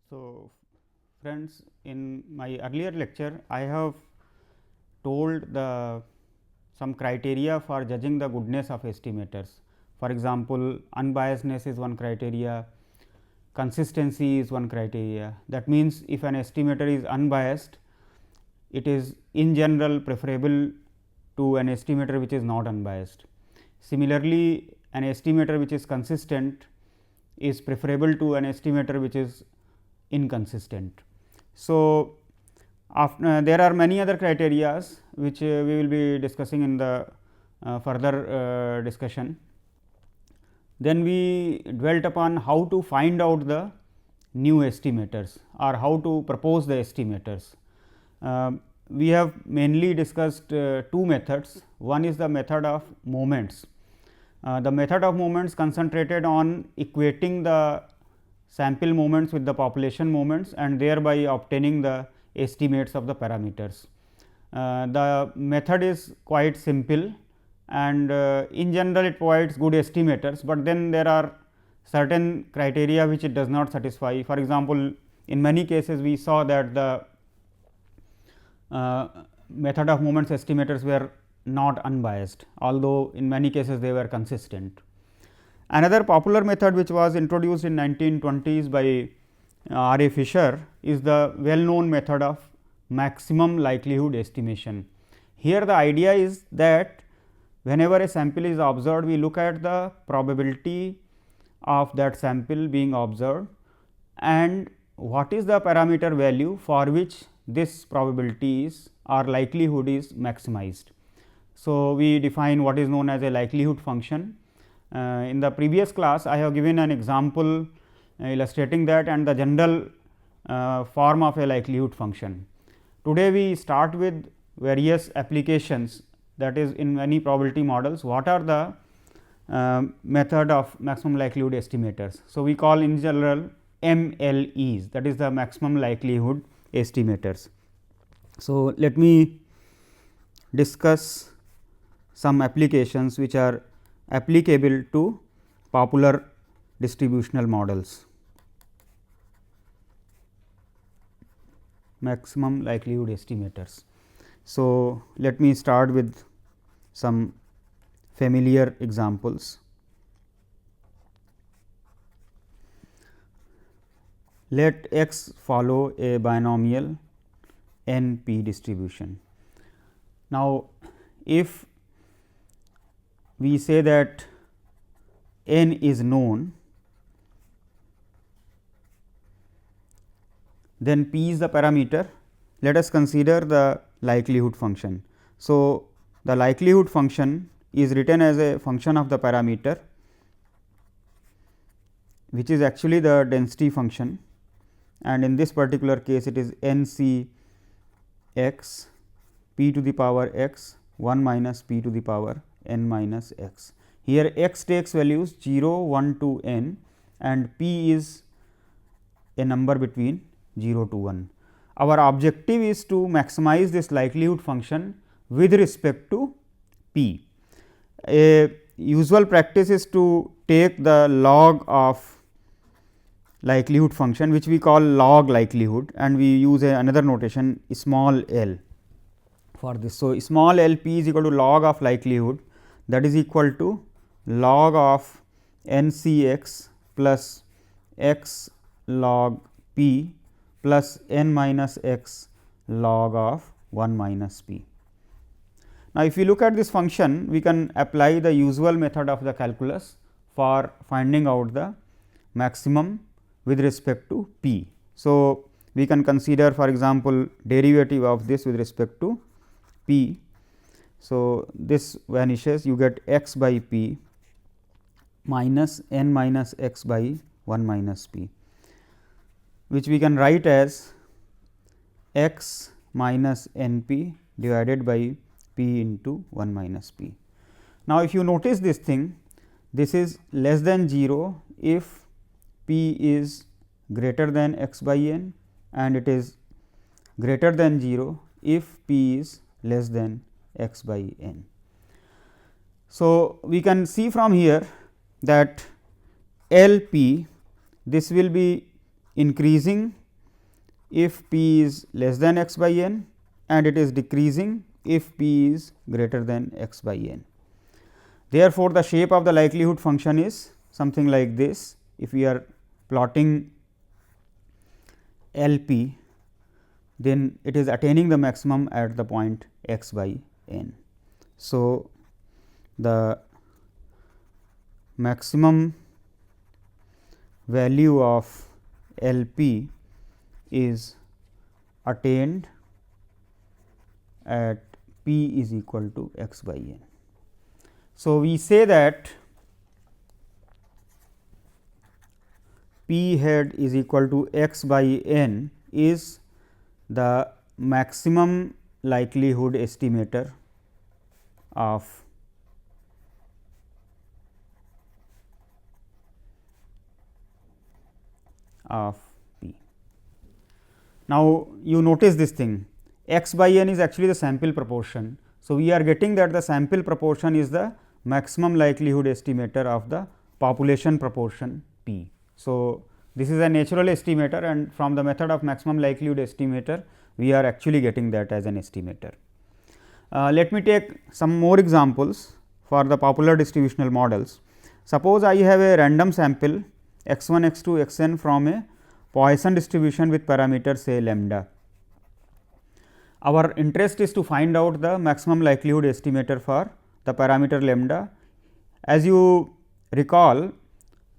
So, friends, in my earlier lecture I have told the some criteria for judging the goodness of estimators. For example, unbiasedness is one criteria, consistency is one criteria. That means, if an estimator is unbiased, it is in general preferable to an estimator which is not unbiased. Similarly, an estimator which is consistent is preferable to an estimator which is inconsistent. So, there are many other criteria which we will be discussing in the further discussion. Then we dwelt upon how to find out the new estimators or how to propose the estimators. We have mainly discussed two methods. One is the method of moments. The method of moments concentrated on equating the sample moments with the population moments and thereby obtaining the estimates of the parameters. The method is quite simple and in general it provides good estimators, but then there are certain criteria which it does not satisfy. For example, in many cases we saw that the method of moments estimators were not unbiased, although in many cases they were consistent. Another popular method which was introduced in 1920s by R. A. Fisher is the well known method of maximum likelihood estimation. Here the idea is that whenever a sample is observed, we look at the probability of that sample being observed and what is the parameter value for which this probability is or likelihood is maximized. So, we define what is known as a likelihood function. In the previous class, I have given an example illustrating that and the general form of a likelihood function. Today, we start with various applications, that is in many probability models, what are the method of maximum likelihood estimators. So, we call in general MLEs, that is the maximum likelihood estimators. So, let me discuss some applications which are applicable to popular distributional models. Maximum likelihood estimators. So, let me start with some familiar examples. Let x follow a binomial n p distribution. Now, if we say that n is known, then p is the parameter. Let us consider the likelihood function. So, the likelihood function is written as a function of the parameter, which is actually the density function, and in this particular case it is n c x p to the power x 1 minus p to the power n minus x. Here x takes values 0, 1 to n and p is a number between 0 to 1. Our objective is to maximize this likelihood function with respect to p. A usual practice is to take the log of likelihood function, which we call log likelihood, and we use another notation small l for this. So, small l p is equal to log of likelihood, that is equal to log of n c x plus x log p plus n minus x log of 1 minus p. Now, if you look at this function, we can apply the usual method of the calculus for finding out the maximum with respect to p. So, we can consider for example, derivative of this with respect to p. So, this vanishes, you get x by p minus n minus x by 1 minus p, which we can write as x minus n p divided by p into 1 minus p. Now, if you notice this thing, this is less than 0 if p is greater than x by n and it is greater than 0 if p is less than x by n. So, we can see from here that L p, this will be increasing if p is less than x by n, and it is decreasing if p is greater than x by n. Therefore, the shape of the likelihood function is something like this. If we are plotting L p, then it is attaining the maximum at the point x by n. So, the maximum value of L p is attained at p is equal to x by n. So, we say that p hat is equal to x by n is the maximum likelihood estimator of p. Now, you notice this thing, x by n is actually the sample proportion. So, we are getting that the sample proportion is the maximum likelihood estimator of the population proportion p. So, this is a natural estimator, and from the method of maximum likelihood estimator we are actually getting that as an estimator. Let me take some more examples for the popular distributional models. Suppose I have a random sample x 1, x 2, x n from a Poisson distribution with parameter say lambda. Our interest is to find out the maximum likelihood estimator for the parameter lambda. As you recall,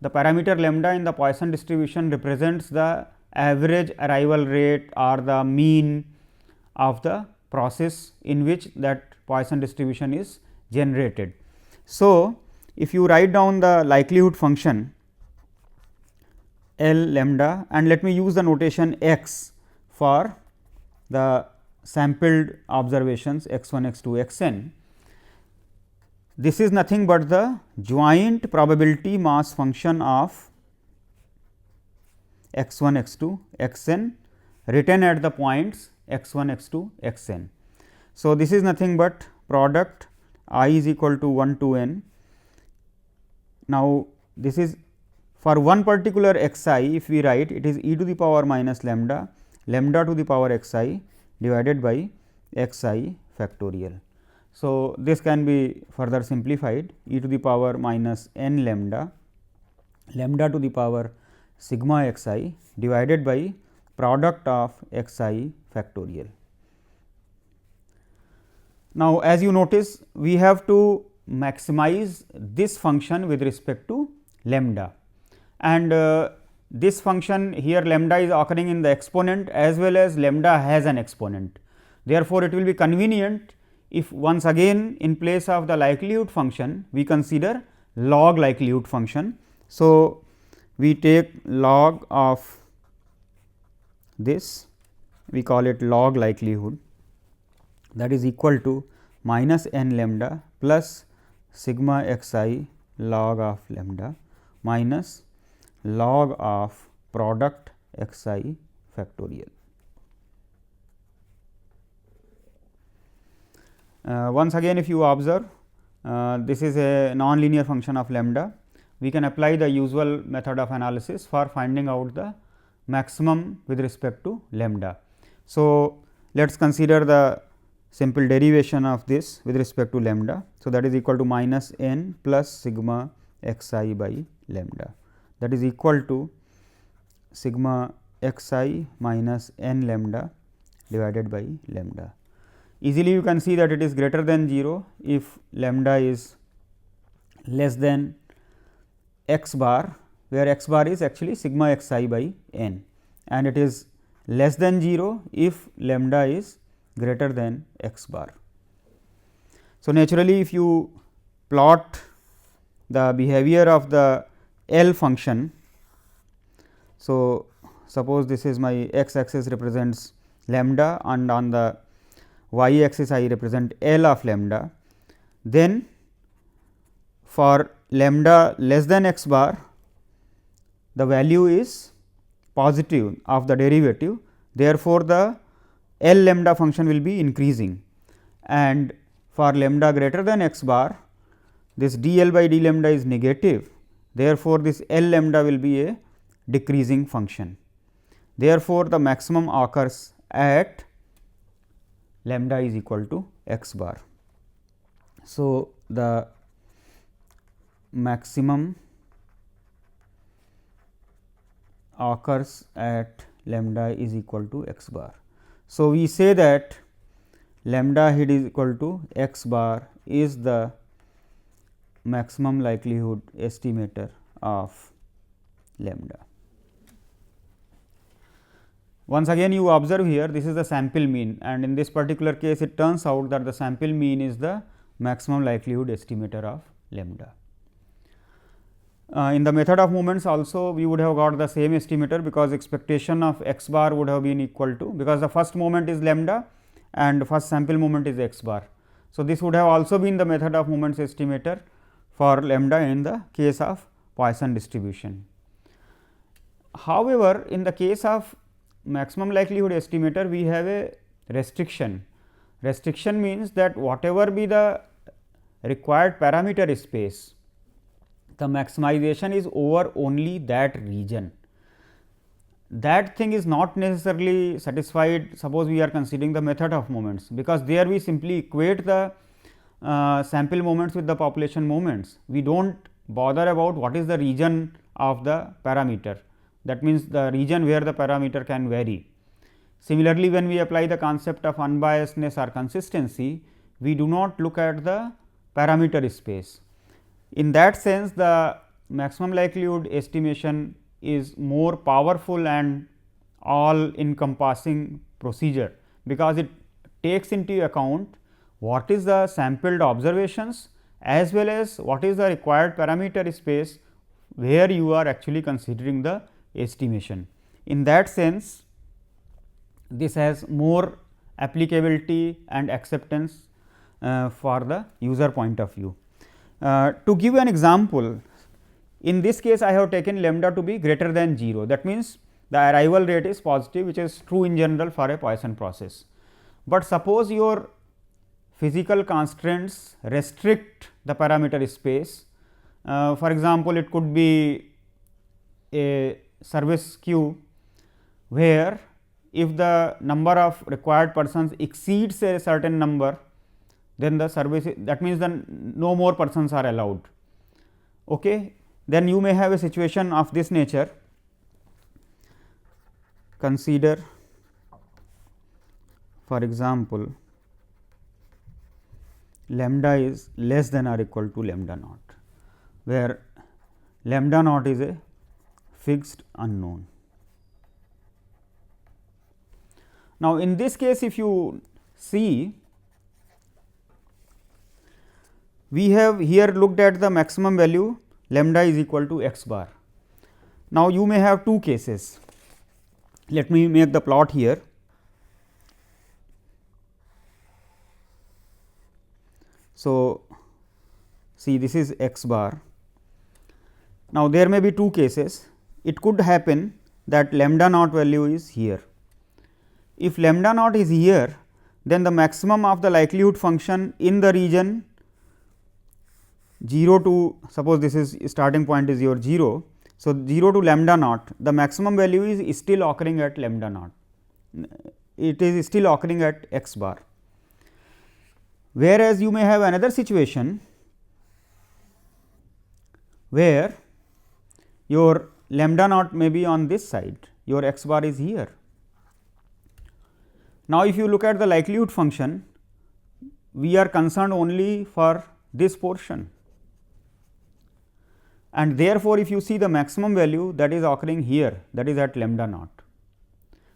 the parameter lambda in the Poisson distribution represents the average arrival rate or the mean of the process in which that Poisson distribution is generated. So, if you write down the likelihood function L lambda, and let me use the notation x for the sampled observations x 1, x 2, x n. This is nothing but the joint probability mass function of x 1, x 2, x n written at the points x 1, x 2, x n. So, this is nothing but product I is equal to 1 to n. Now, this is for one particular x I, if we write, it is e to the power minus lambda, lambda to the power x I divided by x I factorial. So, this can be further simplified, e to the power minus n lambda, lambda to the power sigma x I divided by product of x I factorial. Now, as you notice, we have to maximize this function with respect to lambda, and this function here lambda is occurring in the exponent as well as lambda has an exponent. Therefore, it will be convenient if once again in place of the likelihood function we consider log likelihood function. So, we take log of this, we call it log likelihood, that is equal to minus n lambda plus sigma x I log of lambda minus log of product x I factorial. Once again, if you observe, this is a non-linear function of lambda. We can apply the usual method of analysis for finding out the maximum with respect to lambda. So, let us consider the simple derivation of this with respect to lambda. So, that is equal to minus n plus sigma x I by lambda, that is equal to sigma x I minus n lambda divided by lambda. Easily you can see that it is greater than 0 if lambda is less than x bar, where x bar is actually sigma x I by n, and it is less than 0 if lambda is greater than x bar. So, naturally if you plot the behavior of the L function. So, suppose this is my x axis represents lambda and on the y axis I represent L of lambda, then for lambda less than x bar the value is positive of the derivative. Therefore, the L lambda function will be increasing, and for lambda greater than x bar this d L by d lambda is negative. Therefore, this L lambda will be a decreasing function. Therefore, the maximum occurs at lambda is equal to x bar. So, the maximum occurs at lambda is equal to x bar. So, we say that lambda head is equal to x bar is the maximum likelihood estimator of lambda. Once again you observe here, this is the sample mean, and in this particular case it turns out that the sample mean is the maximum likelihood estimator of lambda. In the method of moments also we would have got the same estimator, because expectation of x bar would have been equal to, because the first moment is lambda and first sample moment is x bar. So, this would have also been the method of moments estimator for lambda in the case of Poisson distribution. However, in the case of maximum likelihood estimator we have a restriction. Restriction means that whatever be the required parameter space, the maximization is over only that region. That thing is not necessarily satisfied. Suppose we are considering the method of moments, because there we simply equate the sample moments with the population moments. We do not bother about what is the region of the parameter, that means the region where the parameter can vary. Similarly, when we apply the concept of unbiasedness or consistency, we do not look at the parameter space. In that sense, the maximum likelihood estimation is more powerful and all encompassing procedure, because it takes into account what is the sampled observations as well as what is the required parameter space where you are actually considering the estimation. In that sense, this has more applicability and acceptance for the user point of view. To give an example, in this case I have taken lambda to be greater than 0, that means the arrival rate is positive, which is true in general for a Poisson process. But suppose your physical constraints restrict the parameter space. For example, it could be a service queue where if the number of required persons exceeds a certain number, then the service, that means then no more persons are allowed. Okay. Then you may have a situation of this nature. Consider, for example, lambda is less than or equal to lambda naught, where lambda naught is a fixed unknown. Now, in this case if you see, we have here looked at the maximum value lambda is equal to x bar. Now, you may have two cases. Let me make the plot here. So, see this is x bar. Now, there may be two cases. It could happen that lambda naught value is here. If lambda naught is here, then the maximum of the likelihood function in the region 0 to, suppose this is starting point is your 0. So, 0 to lambda naught, the maximum value is still occurring at lambda naught, it is still occurring at x bar. Whereas, you may have another situation where your lambda naught may be on this side, your x bar is here. Now, if you look at the likelihood function, we are concerned only for this portion, and therefore, if you see the maximum value that is occurring here, that is at lambda naught.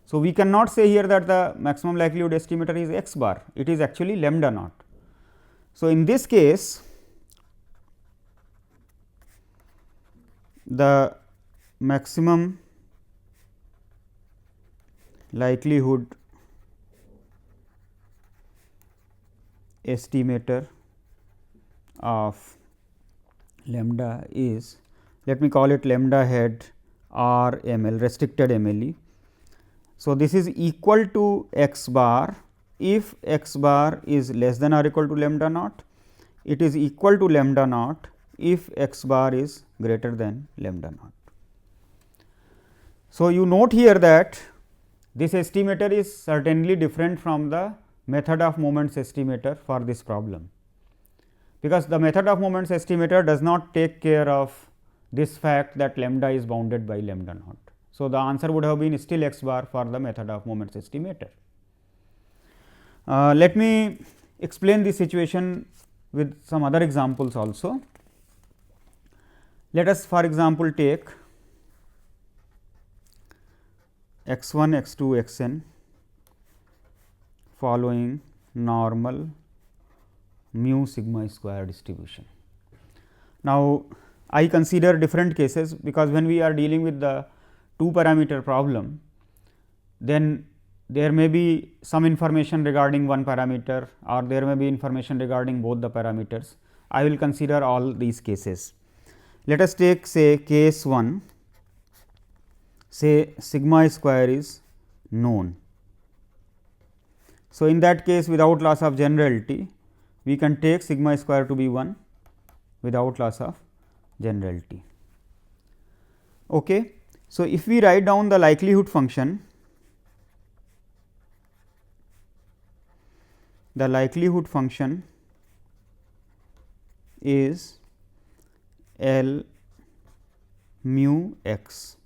So, we cannot say here that the maximum likelihood estimator is x bar, it is actually lambda naught. So, in this case, the maximum likelihood estimator of lambda is, let me call it lambda head R M L, restricted MLE. So, this is equal to x bar if x bar is less than or equal to lambda naught, it is equal to lambda naught if x bar is greater than lambda naught. So, you note here that this estimator is certainly different from the method of moments estimator for this problem, because the method of moments estimator does not take care of this fact that lambda is bounded by lambda naught. So, the answer would have been still x bar for the method of moments estimator. Let me explain this situation with some other examples also. Let us for example, take x 1, x 2, x n following normal mu sigma square distribution. Now, I consider different cases, because when we are dealing with the 2 parameter problem, then there may be some information regarding one parameter, or there may be information regarding both the parameters. I will consider all these cases. Let us take say case 1, say sigma square is known. So, in that case without loss of generality, we can take sigma square to be 1 without loss of generality. Okay. So, if we write down the likelihood function, the likelihood function is L mu x,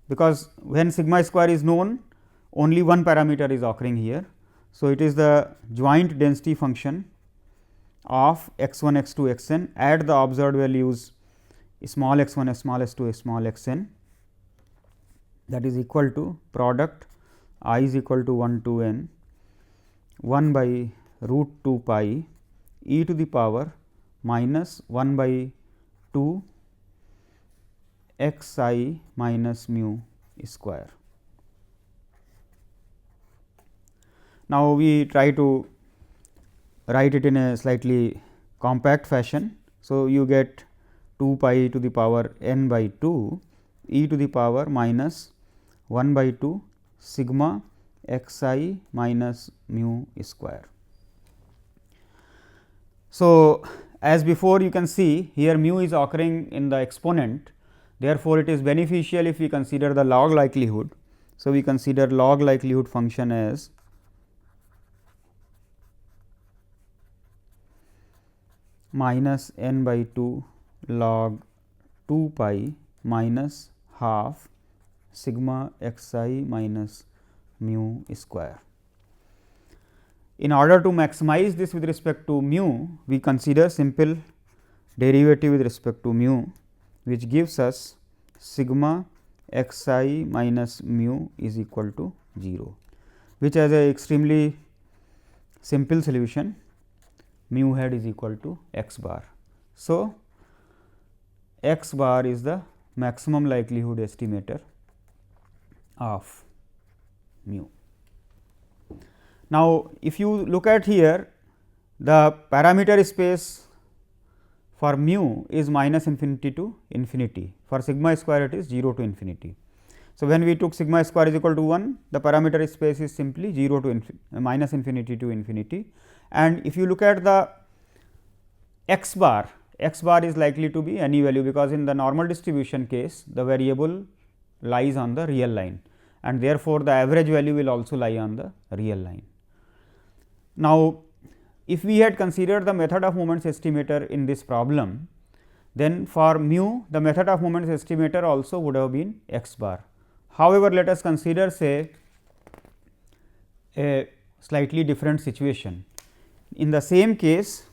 because when sigma square is known, only one parameter is occurring here. So, it is the joint density function of x 1, x 2, x n at the observed values small x 1, small x 2, small x n, that is equal to product I is equal to 1 to n 1 by root 2 pi e to the power minus 1 by 2 x I minus mu square. Now, we try to write it in a slightly compact fashion. So, you get 2 pi to the power n by 2 e to the power minus 1 by 2 sigma x I minus mu square. So, as before you can see here mu is occurring in the exponent, therefore, it is beneficial if we consider the log likelihood. So, we consider log likelihood function as minus n by 2 log 2 pi minus half sigma x I minus mu square. In order to maximize this with respect to mu, we consider simple derivative with respect to mu, which gives us sigma x I minus mu is equal to 0, which has a extremely simple solution, mu hat is equal to x bar. So, x bar is the maximum likelihood estimator of mu. Now, if you look at here, the parameter space for mu is minus infinity to infinity, for sigma square it is 0 to infinity. So, when we took sigma square is equal to 1, the parameter space is simply 0 to minus infinity to infinity, and if you look at the x bar is likely to be any value, because in the normal distribution case the variable lies on the real line, and therefore, the average value will also lie on the real line. Now, if we had considered the method of moments estimator in this problem, then for mu the method of moments estimator also would have been x bar. However, let us consider say a slightly different situation. In the same case,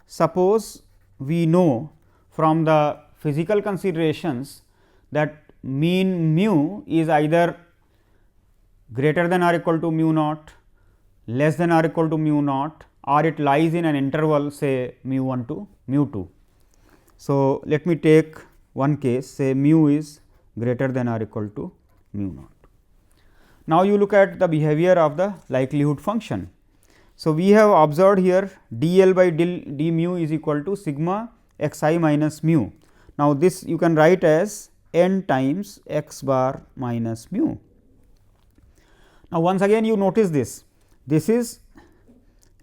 suppose we know from the physical considerations that mean mu is either greater than or equal to mu naught, less than or equal to mu naught, or it lies in an interval say mu 1 to mu 2. So, let me take one case, say mu is greater than or equal to mu naught. Now, you look at the behavior of the likelihood function. So, we have observed here d L by d mu is equal to sigma x I minus mu. Now, this you can write as n times x bar minus mu. Now, once again you notice this is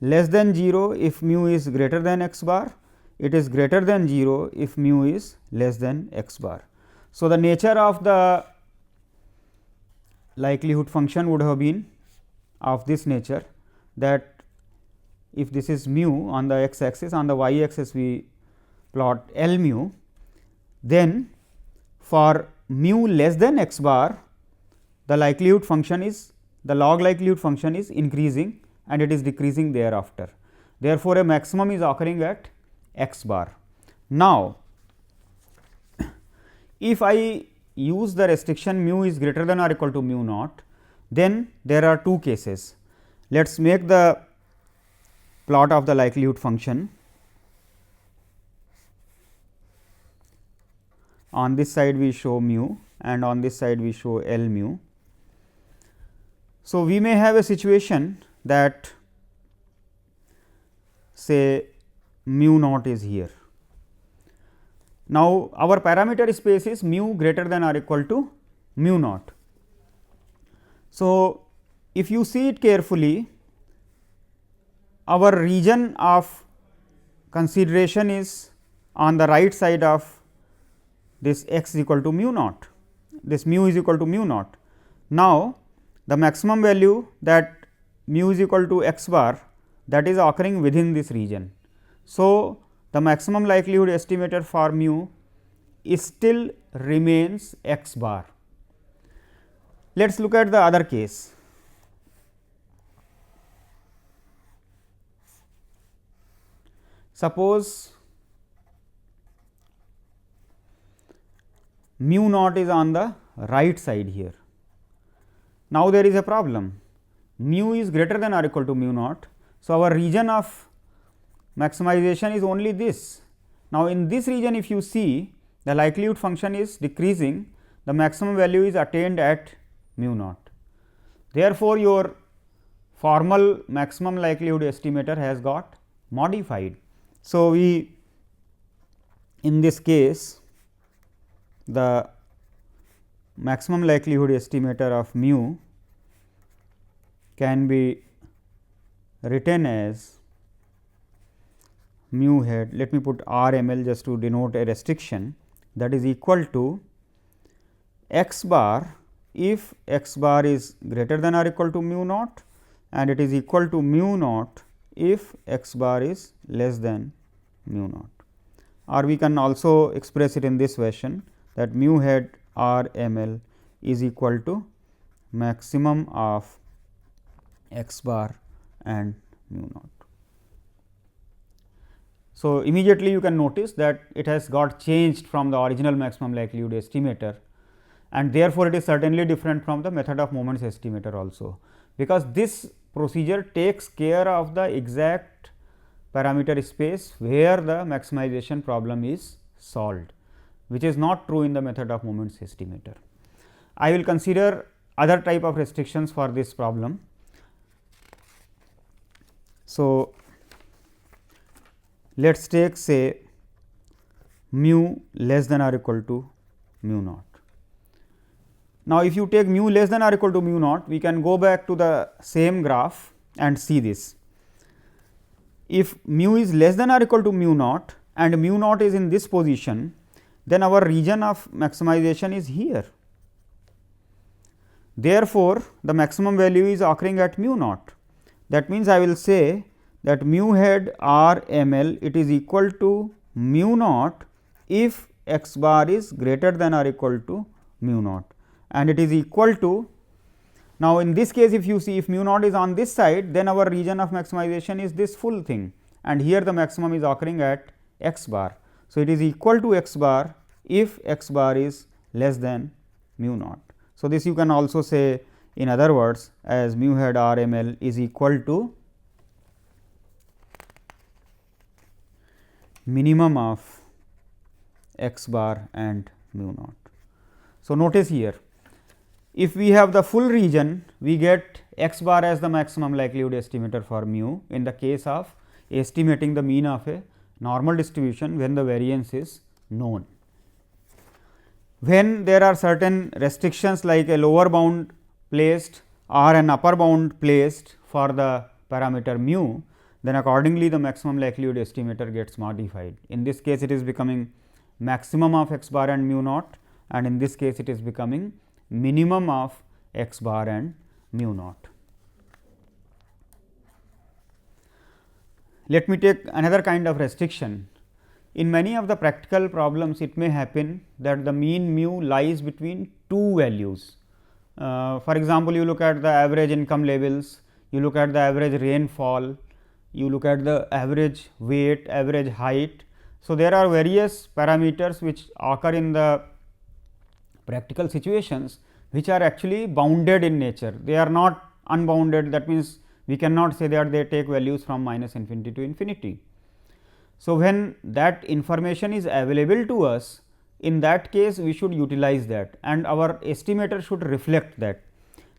less than 0 if mu is greater than x bar, it is greater than 0 if mu is less than x bar. So, the nature of the likelihood function would have been of this nature, that if this is mu on the x axis, on the y axis we plot L mu, then for mu less than x bar, the likelihood function is, the log likelihood function is increasing and it is decreasing thereafter. Therefore, a maximum is occurring at x bar. Now, if I use the restriction mu is greater than or equal to mu naught, then there are two cases. Let us make the plot of the likelihood function. On this side we show mu and on this side we show L mu. So, we may have a situation that say mu naught is here. Now, our parameter space is mu greater than or equal to mu naught. So, if you see it carefully, our region of consideration is on the right side of this x is equal to mu naught, this mu is equal to mu naught. Now, the maximum value that mu is equal to x bar, that is occurring within this region. So, the maximum likelihood estimator for mu is still remains x bar. Let us look at the other case. Suppose mu naught is on the right side here. Now, there is a problem, mu is greater than or equal to mu naught. So, our region of maximization is only this. Now, in this region if you see, the likelihood function is decreasing, the maximum value is attained at mu naught. Therefore, your formal maximum likelihood estimator has got modified. So, we in this case the maximum likelihood estimator of mu can be written as mu hat, let me put R m l just to denote a restriction, that is equal to x bar if x bar is greater than or equal to mu naught, and it is equal to mu naught if x bar is less than mu naught. Or we can also express it in this version, that mu hat R m l is equal to maximum of x bar and mu naught. So, immediately you can notice that it has got changed from the original maximum likelihood estimator, and therefore, it is certainly different from the method of moments estimator also, because this procedure takes care of the exact parameter space where the maximization problem is solved, which is not true in the method of moments estimator. I will consider other type of restrictions for this problem. So, let us take say mu less than or equal to mu naught. Now, if you take mu less than or equal to mu naught, we can go back to the same graph and see this. If mu is less than or equal to mu naught and mu naught is in this position, then our region of maximization is here. Therefore, the maximum value is occurring at mu naught. That means, I will say that mu hat R m l, it is equal to mu naught if x bar is greater than or equal to mu naught, and it is equal to, now in this case if you see, if mu naught is on this side, then our region of maximization is this full thing, and here the maximum is occurring at x bar. So, it is equal to x bar if x bar is less than mu naught. So, this you can also say in other words as mu hat R m l is equal to minimum of x bar and mu naught. So, notice here, if we have the full region, we get x bar as the maximum likelihood estimator for mu in the case of estimating the mean of a normal distribution when the variance is known. When there are certain restrictions like a lower bound placed or an upper bound placed for the parameter mu, then accordingly the maximum likelihood estimator gets modified. In this case, it is becoming maximum of x bar and mu naught, and in this case it is becoming minimum of x bar and mu naught. Let me take another kind of restriction. In many of the practical problems, it may happen that the mean mu lies between two values. For example, you look at the average income levels, you look at the average rainfall, you look at the average weight, average height. So, there are various parameters which occur in the practical situations, which are actually bounded in nature. They are not unbounded, that means, we cannot say that they take values from minus infinity to infinity. So, when that information is available to us, in that case we should utilize that and our estimator should reflect that.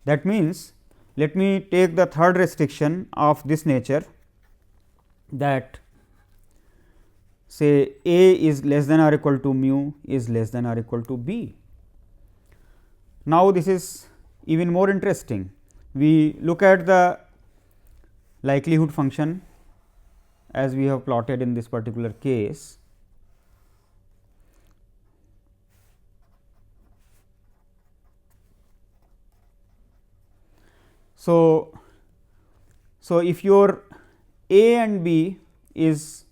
That means, let me take the third restriction of this nature, that say A is less than or equal to mu is less than or equal to B. Now, this is even more interesting. We look at the likelihood function as we have plotted in this particular case. So, if your A and B is,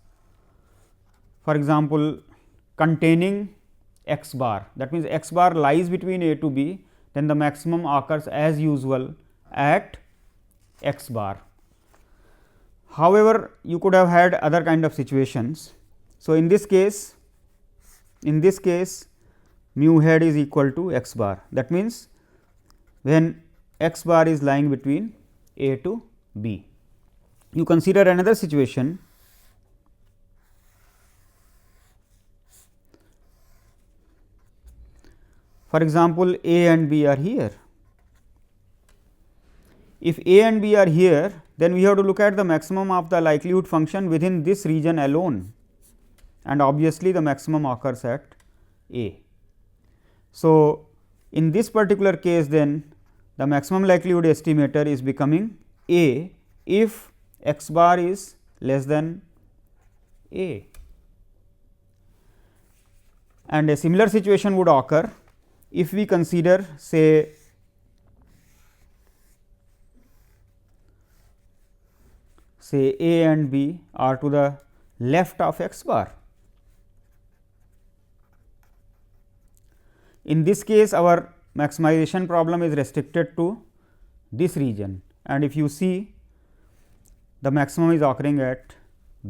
for example, containing x bar, that means, x bar lies between A to B, then the maximum occurs as usual at x bar. However, you could have had other kind of situations. So, in this case mu head is equal to x bar, that means, when x bar is lying between A to B. You consider another situation. For example, A and B are here. If A and B are here, then we have to look at the maximum of the likelihood function within this region alone, and obviously, the maximum occurs at A. So, in this particular case, then the maximum likelihood estimator is becoming A if x bar is less than A, and a similar situation would occur if we consider, say, A and B are to the left of x bar. In this case, our maximization problem is restricted to this region, and if you see, the maximum is occurring at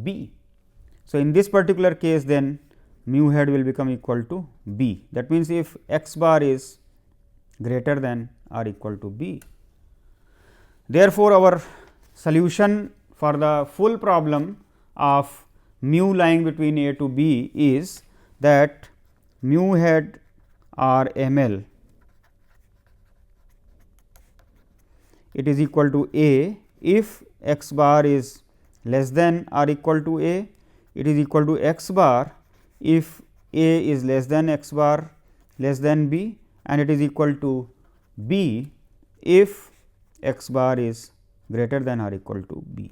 B. So, in this particular case, then mu head will become equal to B. That means, if x bar is greater than or equal to B. Therefore, our solution for the full problem of mu lying between A to B is that mu head or M L, it is equal to A if x bar is less than or equal to A, it is equal to x bar if A is less than x bar less than B, and it is equal to B if x bar is greater than or equal to B.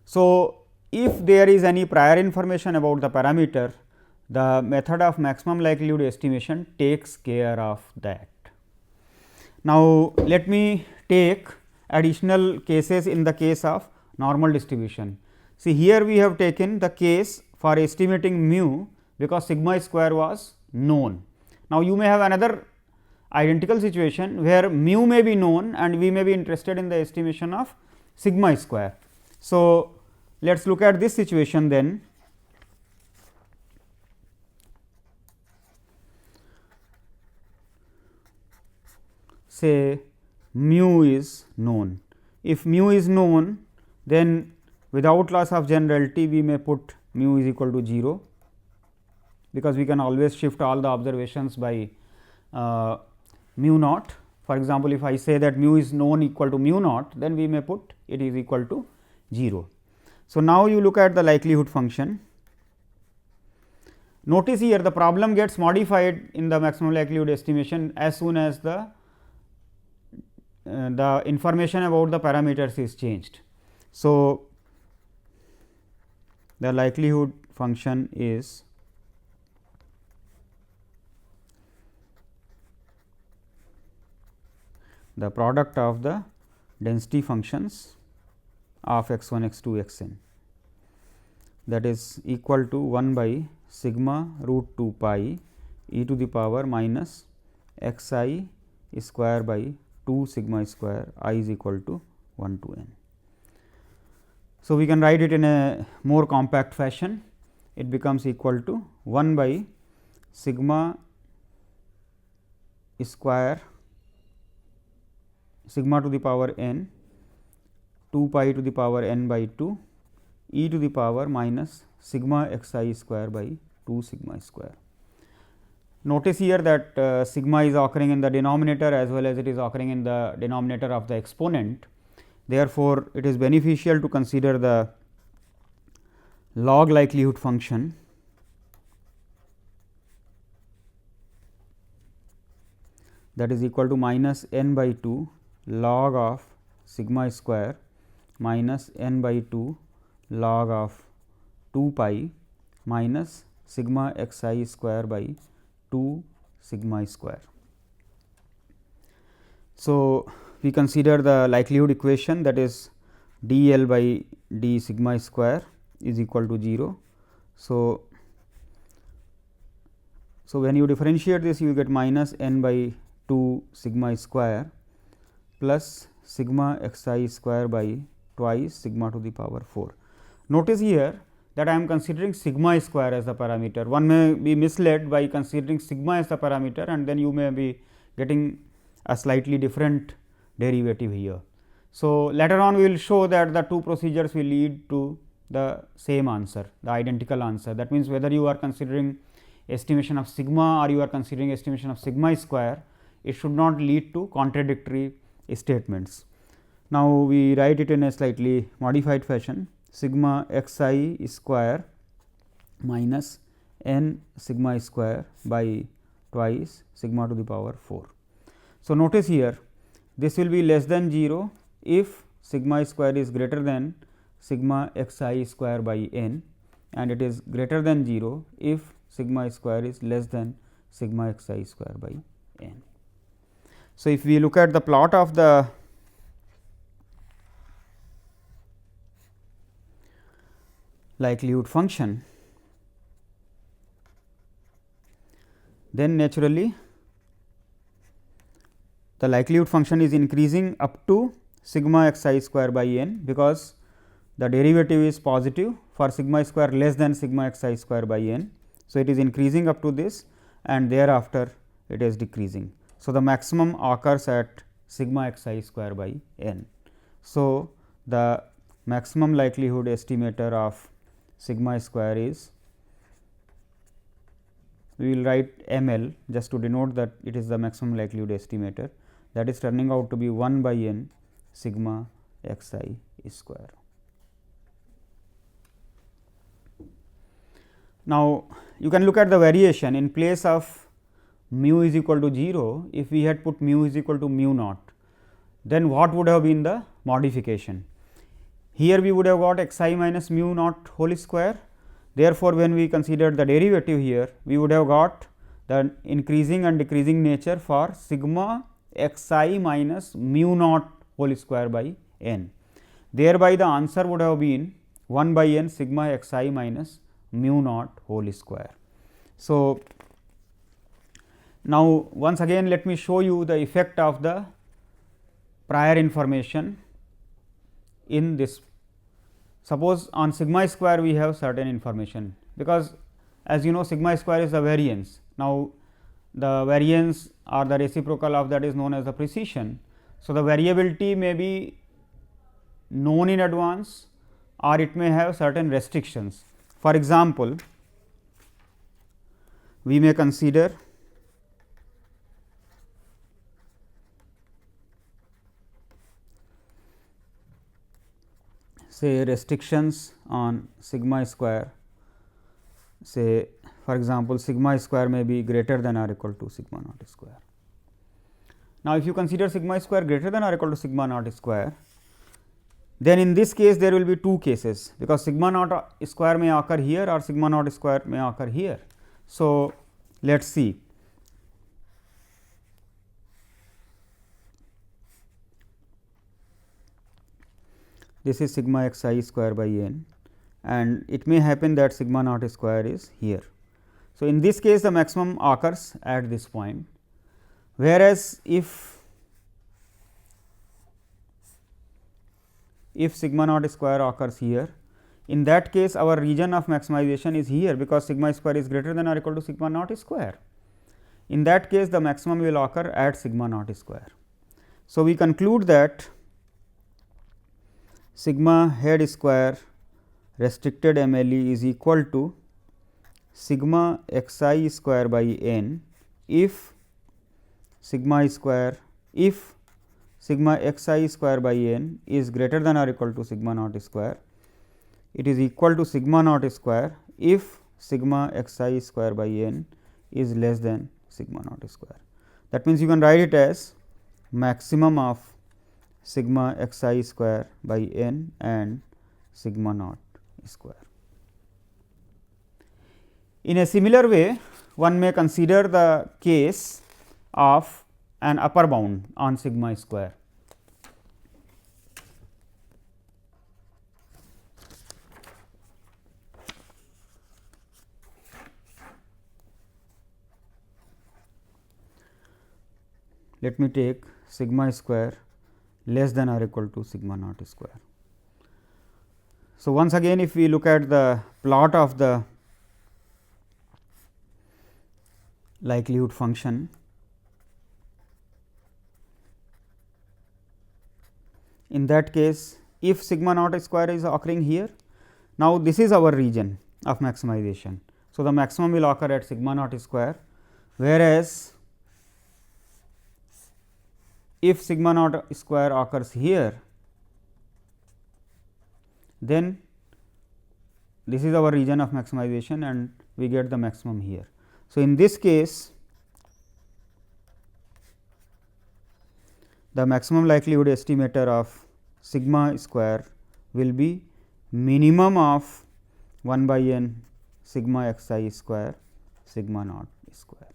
So, if there is any prior information about the parameter, the method of maximum likelihood estimation takes care of that. Now, let me take additional cases in the case of normal distribution. See, here we have taken the case for estimating mu, because sigma square was known. Now, you may have another identical situation where mu may be known and we may be interested in the estimation of sigma square. So, let us look at this situation then. Say mu is known. If mu is known, then without loss of generality we may put mu is equal to 0, because we can always shift all the observations by mu naught. For example, if I say that mu is known equal to mu naught, then we may put it is equal to 0. So, now you look at the likelihood function. Notice here the problem gets modified in the maximum likelihood estimation as soon as the information about the parameters is changed. So, the likelihood function is the product of the density functions of x 1, x 2, x n, that is equal to 1 by sigma root 2 pi e to the power minus x I square by 2 sigma square I is equal to 1 to n. So, we can write it in a more compact fashion. It becomes equal to 1 by sigma square sigma to the power n 2 pi to the power n by 2 e to the power minus sigma x I square by 2 sigma square. Notice here that sigma is occurring in the denominator as well as it is occurring in the denominator of the exponent. Therefore, it is beneficial to consider the log likelihood function that is equal to minus n by 2 log of sigma square minus n by 2 log of 2 pi minus sigma x I square by 2 sigma square. So, we consider the likelihood equation, that is d L by d sigma square is equal to 0. So, when you differentiate this, you get minus n by 2 sigma square plus sigma x I square by twice sigma to the power 4. Notice here that I am considering sigma square as the parameter. One may be misled by considering sigma as the parameter, and then you may be getting a slightly different derivative here. So, later on we will show that the two procedures will lead to the same answer, the identical answer. That means, whether you are considering estimation of sigma or you are considering estimation of sigma square, it should not lead to contradictory statements. Now, we write it in a slightly modified fashion, sigma x I square minus n sigma square by twice sigma to the power 4. So, notice here this will be less than 0 if sigma square is greater than sigma x I square by n, and it is greater than 0 if sigma square is less than sigma x I square by n. So, if we look at the plot of the likelihood function, then naturally the likelihood function is increasing up to sigma x I square by n, because the derivative is positive for sigma square less than sigma x I square by n. So, it is increasing up to this and thereafter it is decreasing. So, the maximum occurs at sigma x I square by n. So, the maximum likelihood estimator of sigma square is, we will write m L just to denote that it is the maximum likelihood estimator, that is turning out to be 1 by n sigma x I square. Now, you can look at the variation. In place of mu is equal to 0, if we had put mu is equal to mu naught, then what would have been the modification? Here we would have got x I minus mu naught whole square. Therefore, when we considered the derivative here, we would have got the increasing and decreasing nature for sigma x I minus mu naught whole square by n. Thereby, the answer would have been 1 by n sigma x I minus mu naught whole square. So, now once again let me show you the effect of the prior information in this. Suppose on sigma square we have certain information, because as you know sigma square is the variance. Now, the variance or the reciprocal of that is known as the precision. So, the variability may be known in advance or it may have certain restrictions. For example, we may consider say restrictions on sigma square, say for example, sigma square may be greater than or equal to sigma naught square. Now, if you consider sigma square greater than or equal to sigma naught square, then in this case there will be two cases, because sigma naught square may occur here or sigma naught square may occur here. So, let us see. this is sigma x I square by n, and it may happen that sigma naught square is here. So, in this case the maximum occurs at this point, whereas if sigma naught square occurs here, in that case our region of maximization is here, because sigma square is greater than or equal to sigma naught square. In that case the maximum will occur at sigma naught square. So, we conclude that sigma head square restricted MLE is equal to sigma x I square by n if sigma x I square by n is greater than or equal to sigma naught square. It is equal to sigma naught square if sigma x I square by n is less than sigma naught square. That means, you can write it as maximum of sigma x I square by n and sigma naught square. In a similar way, one may consider the case of an upper bound on sigma square. Let me take sigma square less than or equal to sigma naught square. So, once again if we look at the plot of the likelihood function, in that case if sigma naught square is occurring here, now this is our region of maximization. So, the maximum will occur at sigma naught square, whereas if sigma naught square occurs here, then this is our region of maximization and we get the maximum here. So, in this case the maximum likelihood estimator of sigma square will be minimum of 1 by n sigma x I square sigma naught square.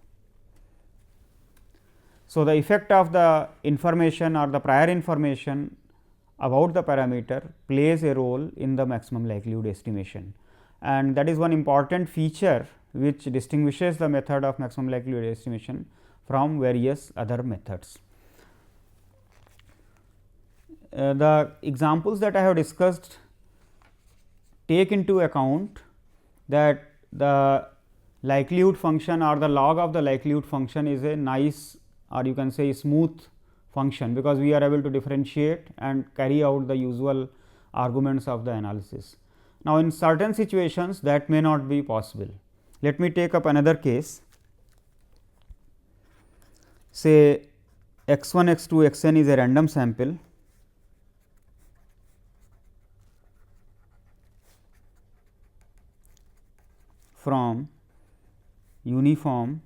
So, the effect of the information or the prior information about the parameter plays a role in the maximum likelihood estimation, and that is one important feature which distinguishes the method of maximum likelihood estimation from various other methods. The examples that I have discussed take into account that the likelihood function or the log of the likelihood function is a nice, or you can say smooth function, because we are able to differentiate and carry out the usual arguments of the analysis. Now, in certain situations that may not be possible. Let me take up another case. Say x 1, x 2, x n is a random sample from uniform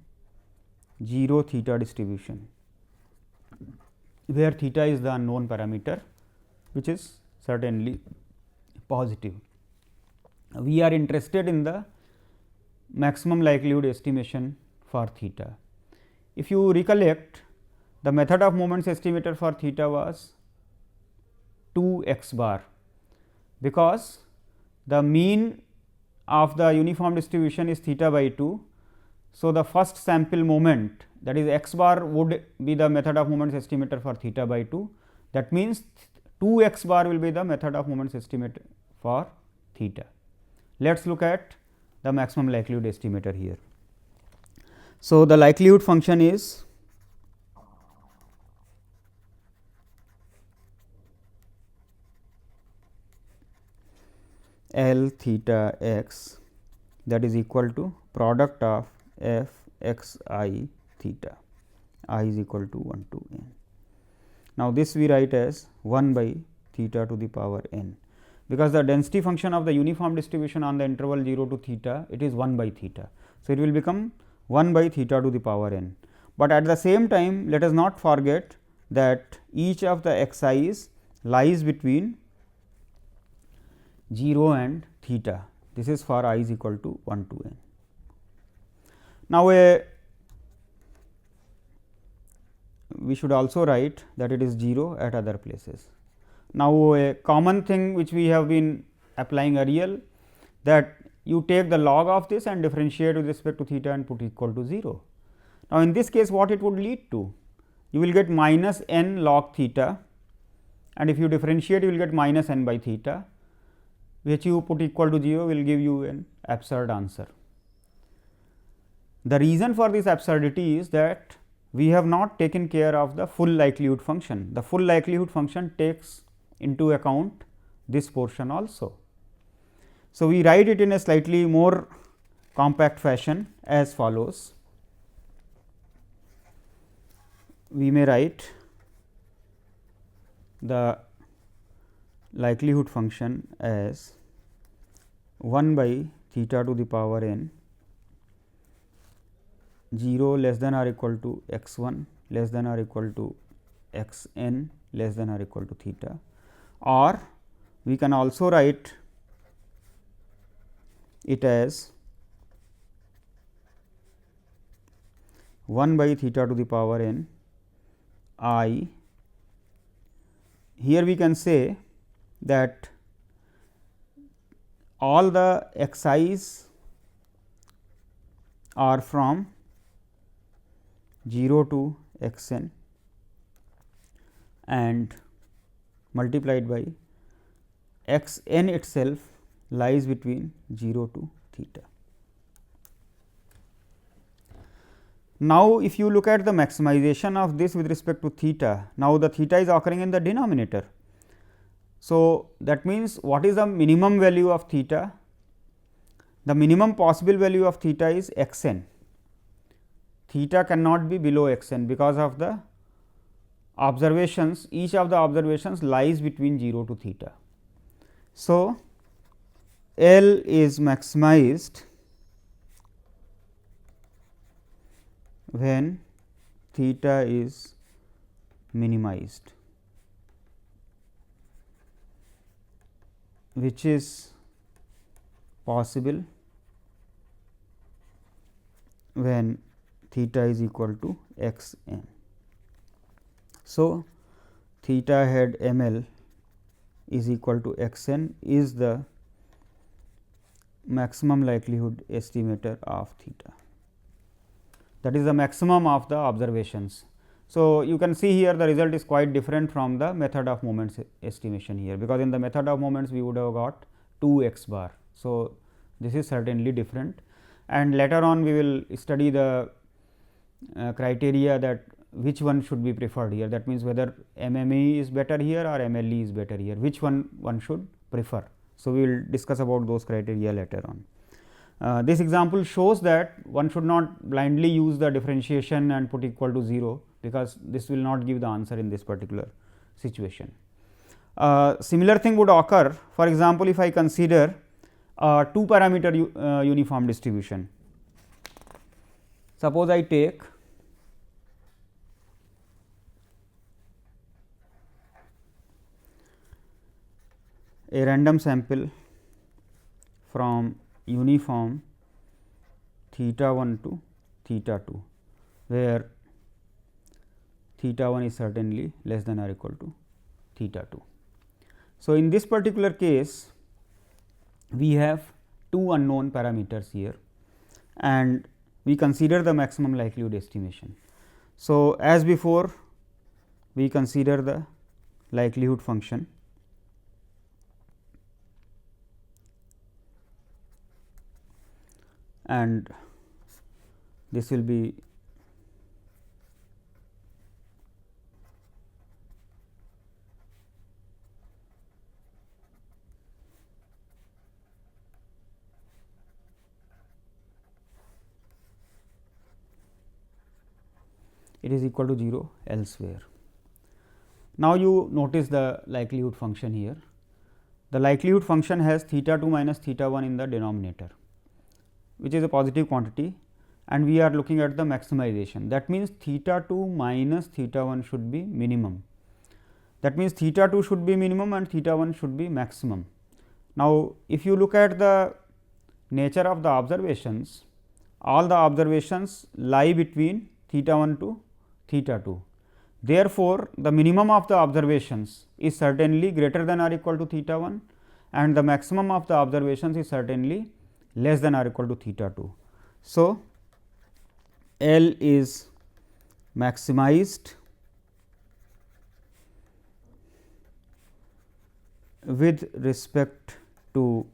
0 theta distribution, where theta is the unknown parameter, which is certainly positive. We are interested in the maximum likelihood estimation for theta. If you recollect, the method of moments estimator for theta was 2 x bar, because the mean of the uniform distribution is theta by 2. So, the first sample moment, that is x bar, would be the method of moments estimator for theta by 2. That means, 2 x bar will be the method of moments estimator for theta. Let us look at the maximum likelihood estimator here. So, the likelihood function is L theta x, that is equal to product of f x I theta, I is equal to 1 to n. Now, this we write as 1 by theta to the power n, because the density function of the uniform distribution on the interval 0 to theta, it is 1 by theta. So, it will become 1 by theta to the power n, but at the same time let us not forget that each of the x i's lies between 0 and theta. This is for I is equal to 1 to n. Now, we should also write that it is 0 at other places. Now, a common thing which we have been applying earlier, that you take the log of this and differentiate with respect to theta and put equal to 0. Now, in this case what it would lead to? You will get minus n log theta, and if you differentiate you will get minus n by theta, which you put equal to 0 will give you an absurd answer. The reason for this absurdity is that we have not taken care of the full likelihood function. The full likelihood function takes into account this portion also. So, we write it in a slightly more compact fashion as follows. We may write the likelihood function as 1 by theta to the power n 0 less than or equal to x 1 less than or equal to x n less than or equal to theta, or we can also write it as 1 by theta to the power n I. Here we can say that all the x i's are from 0 to x n and multiplied by x n itself lies between 0 to theta. Now, if you look at the maximization of this with respect to theta, now the theta is occurring in the denominator. So, that means what is the minimum value of theta? The minimum possible value of theta is x n. Theta cannot be below x n because of the observations, each of the observations lies between 0 to theta. So, L is maximized when theta is minimized, which is possible when theta is equal to x n. So, theta hat m l is equal to x n is the maximum likelihood estimator of theta, that is the maximum of the observations. So, you can see here the result is quite different from the method of moments estimation here, because in the method of moments we would have got 2 x bar. So, this is certainly different, and later on we will study the criteria that which one should be preferred here, that means whether MME is better here or MLE is better here, which one should prefer. So, we will discuss about those criteria later on. This example shows that one should not blindly use the differentiation and put equal to 0, because this will not give the answer in this particular situation. Similar thing would occur, for example, if I consider a 2 parameter uniform distribution. Suppose I take a random sample from uniform theta 1 to theta 2, where theta 1 is certainly less than or equal to theta 2. So, in this particular case we have 2 unknown parameters here, and we consider the maximum likelihood estimation. So, as before we consider the likelihood function, and this will be it is equal to 0 elsewhere. Now, you notice the likelihood function here. The likelihood function has theta 2 minus theta 1 in the denominator, which is a positive quantity, and we are looking at the maximization. That means, theta 2 minus theta 1 should be minimum. That means, theta 2 should be minimum and theta 1 should be maximum. Now, if you look at the nature of the observations, all the observations lie between theta 1 to theta 2. Therefore, the minimum of the observations is certainly greater than or equal to theta 1 and the maximum of the observations is certainly less than or equal to theta 2. So, L is maximized with respect to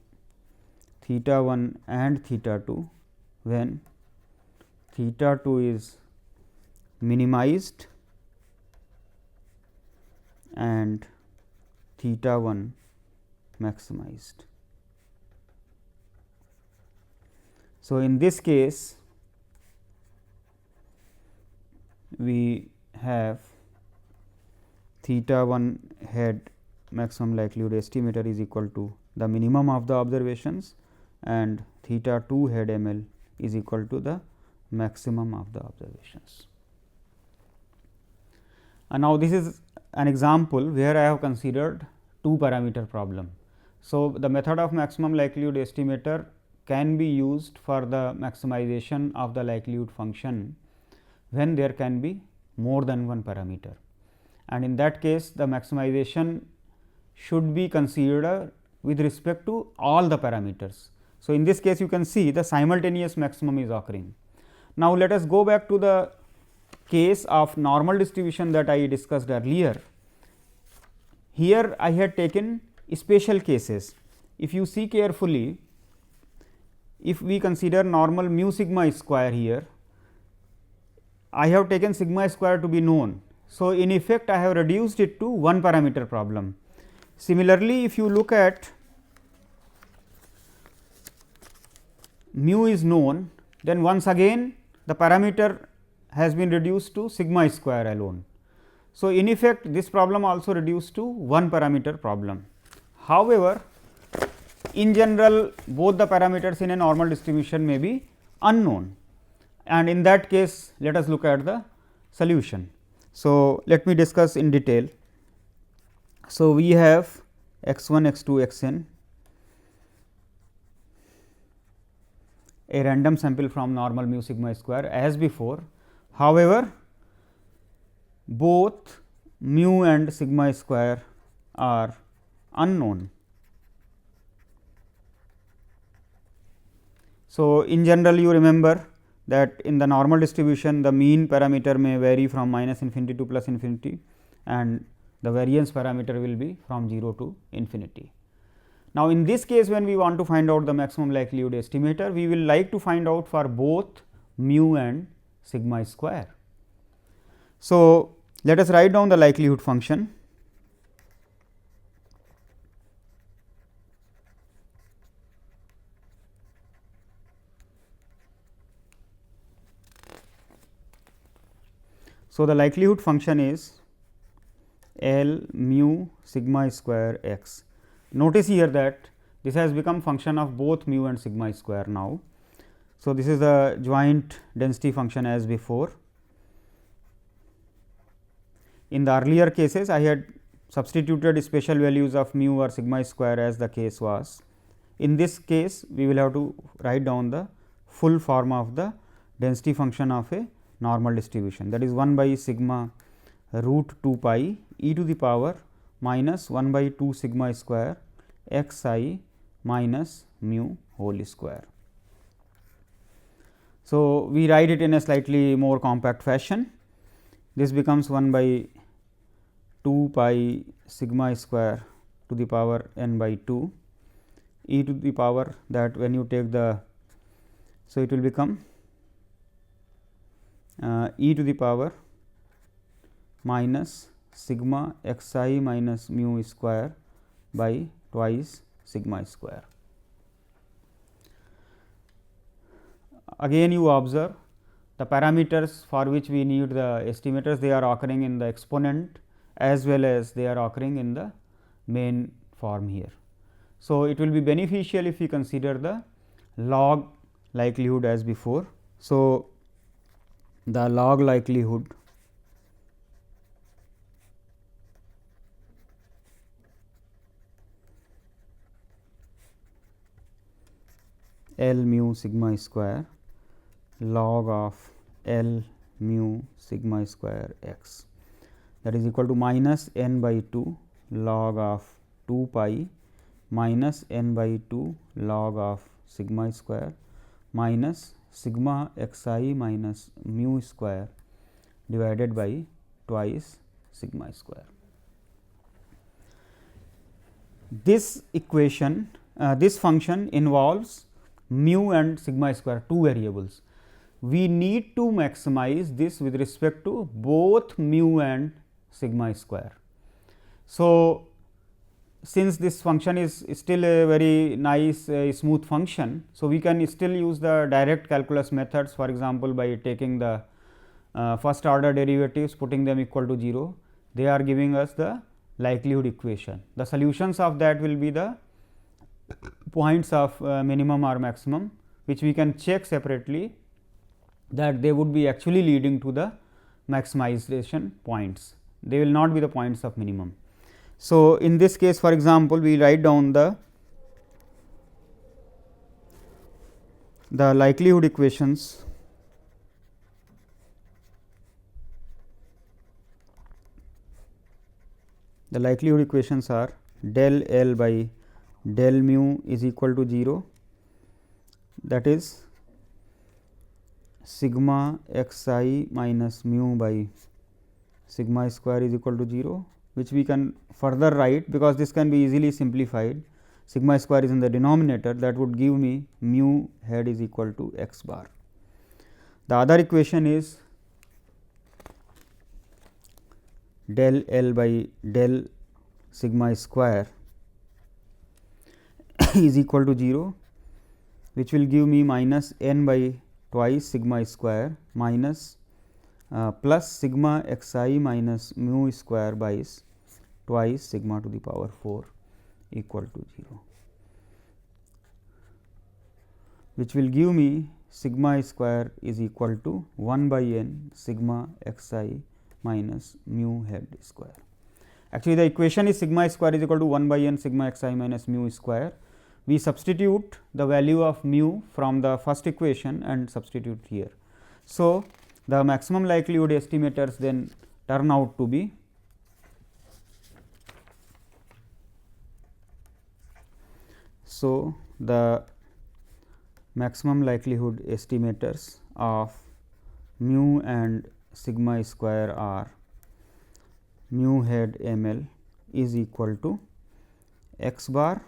theta 1 and theta 2 when theta 2 is minimized and theta 1 maximized. So, in this case we have theta 1 head maximum likelihood estimator is equal to the minimum of the observations and theta 2 head ML is equal to the maximum of the observations. And now, this is an example where I have considered 2 parameter problem. So, the method of maximum likelihood estimator can be used for the maximization of the likelihood function when there can be more than one parameter, and in that case the maximization should be considered with respect to all the parameters. So, in this case you can see the simultaneous maximum is occurring. Now, let us go back to the case of normal distribution that I discussed earlier. Here I had taken special cases. If you see carefully, if we consider normal mu sigma square here, I have taken sigma square to be known. So, in effect I have reduced it to one parameter problem. Similarly, if you look at mu is known, then once again the parameter has been reduced to sigma square alone. So, in effect this problem also reduced to one parameter problem. However, in general both the parameters in a normal distribution may be unknown, and in that case let us look at the solution. So, let me discuss in detail. So, we have x 1 x 2 x n, a random sample from normal mu sigma square as before. However, both mu and sigma square are unknown. So, in general you remember that in the normal distribution the mean parameter may vary from minus infinity to plus infinity and the variance parameter will be from 0 to infinity. Now, in this case when we want to find out the maximum likelihood estimator, we will like to find out for both mu and sigma square. So, let us write down the likelihood function. So, the likelihood function is L mu sigma square x. Notice here that this has become function of both mu and sigma square now. So, this is the joint density function as before. In the earlier cases I had substituted special values of mu or sigma square as the case was. In this case we will have to write down the full form of the density function of a normal distribution, that is 1 by sigma root 2 pi e to the power minus 1 by 2 sigma square x I minus mu whole square. So, we write it in a slightly more compact fashion. This becomes 1 by 2 pi sigma square to the power n by 2 e to the power, that when you take the, so it will become e to the power minus sigma x I minus mu square by twice sigma square. Again you observe the parameters for which we need the estimators, they are occurring in the exponent as well as they are occurring in the main form here. So, it will be beneficial if we consider the log likelihood as before. So, the log likelihood L mu sigma square log of L mu sigma square x. that is equal to minus n by 2 log of 2 pi minus n by 2 log of sigma square minus sigma x I minus mu square divided by twice sigma square. This equation, this function involves mu and sigma square, two variables. We need to maximize this with respect to both mu and sigma square. So, since this function is still a very nice smooth function, so we can still use the direct calculus methods, for example, by taking the first order derivatives, putting them equal to 0, they are giving us the likelihood equation. The solutions of that will be the points of minimum or maximum, which we can check separately that they would be actually leading to the maximization points. They will not be the points of minimum. So, in this case, for example, we write down the likelihood equations. The likelihood equations are del L by del mu is equal to 0, that is sigma x I minus mu by sigma square is equal to 0, which we can further write, because this can be easily simplified. Sigma square is in the denominator, that would give me mu head is equal to x bar. The other equation is del L by del sigma square is equal to 0, which will give me minus n by twice sigma square minus plus sigma x I minus mu square by twice sigma to the power 4 equal to 0, which will give me sigma square is equal to 1 by n sigma x I minus mu head square. Actually, the equation is sigma square is equal to 1 by n sigma x I minus mu square. We substitute the value of mu from the first equation and substitute here. So, the maximum likelihood estimators then turn out to be the maximum likelihood estimators of mu and sigma square are mu head m l is equal to x bar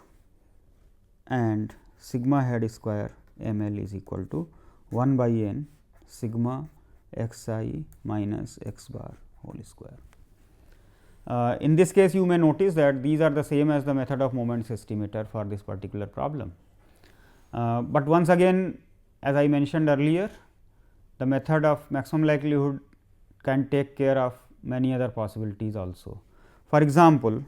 and sigma head square m l is equal to 1 by n sigma x I minus x bar whole square. In this case, you may notice that these are the same as the method of moments estimator for this particular problem. But once again, as I mentioned earlier, the method of maximum likelihood can take care of many other possibilities also. For example,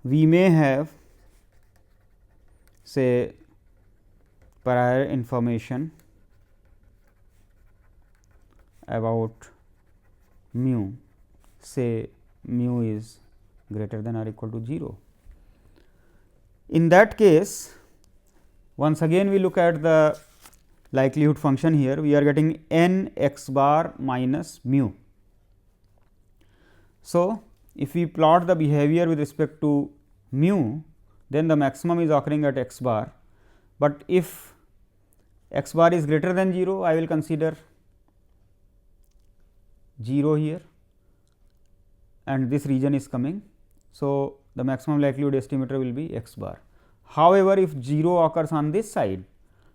we may have say prior information about mu, say mu is greater than or equal to 0. In that case, once again we look at the likelihood function here, we are getting n x bar minus mu. So, if we plot the behavior with respect to mu, then the maximum is occurring at x bar, but if x bar is greater than 0, I will consider 0 here and this region is coming. So, the maximum likelihood estimator will be x bar. However, if 0 occurs on this side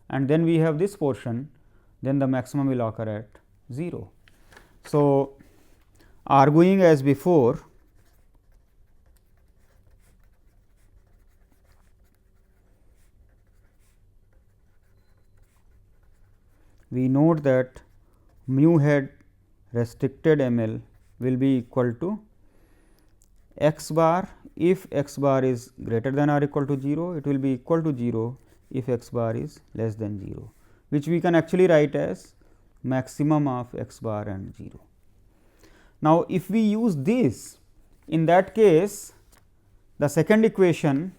and then we have this portion, then the maximum will occur at 0. So, arguing as before, we note that mu head restricted m l will be equal to x bar if x bar is greater than or equal to 0, it will be equal to 0 if x bar is less than 0, which we can actually write as maximum of x bar and 0. Now, if we use this, in that case the second equation,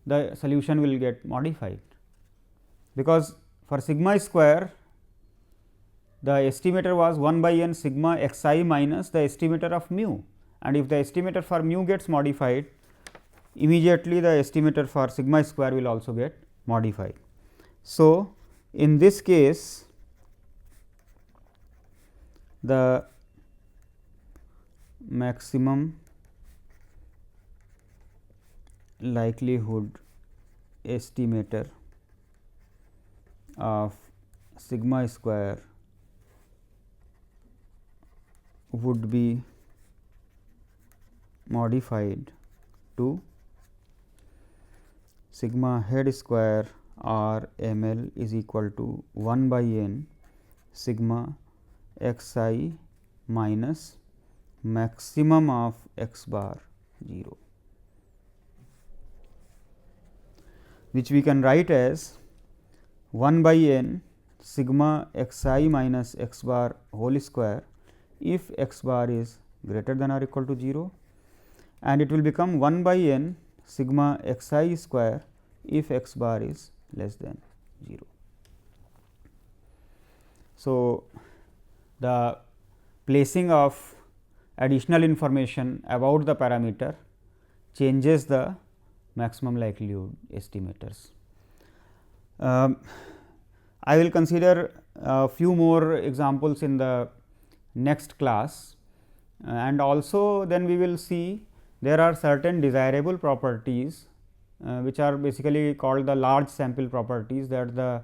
the solution will get modified, because for sigma square the estimator was 1 by n sigma x I minus the estimator of mu, and if the estimator for mu gets modified, immediately the estimator for sigma square will also get modified. So, in this case the maximum likelihood estimator of sigma square would be modified to sigma head square or m l is equal to 1 by n sigma x I minus maximum of x bar 0, which we can write as 1 by n sigma x I minus x bar whole square if x bar is greater than or equal to 0, and it will become 1 by n sigma x I square if x bar is less than 0. So, the placing of additional information about the parameter changes the maximum likelihood estimators. I will consider a few more examples in the next class, and also then we will see there are certain desirable properties which are basically called the large sample properties that the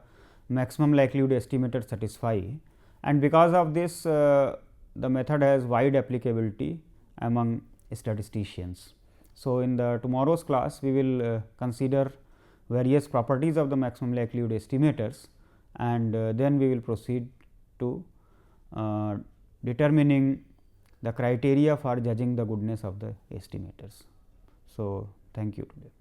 maximum likelihood estimator satisfy, and because of this the method has wide applicability among statisticians. So, in the tomorrow's class we will consider various properties of the maximum likelihood estimators, and then we will proceed to determining the criteria for judging the goodness of the estimators. So, thank you today.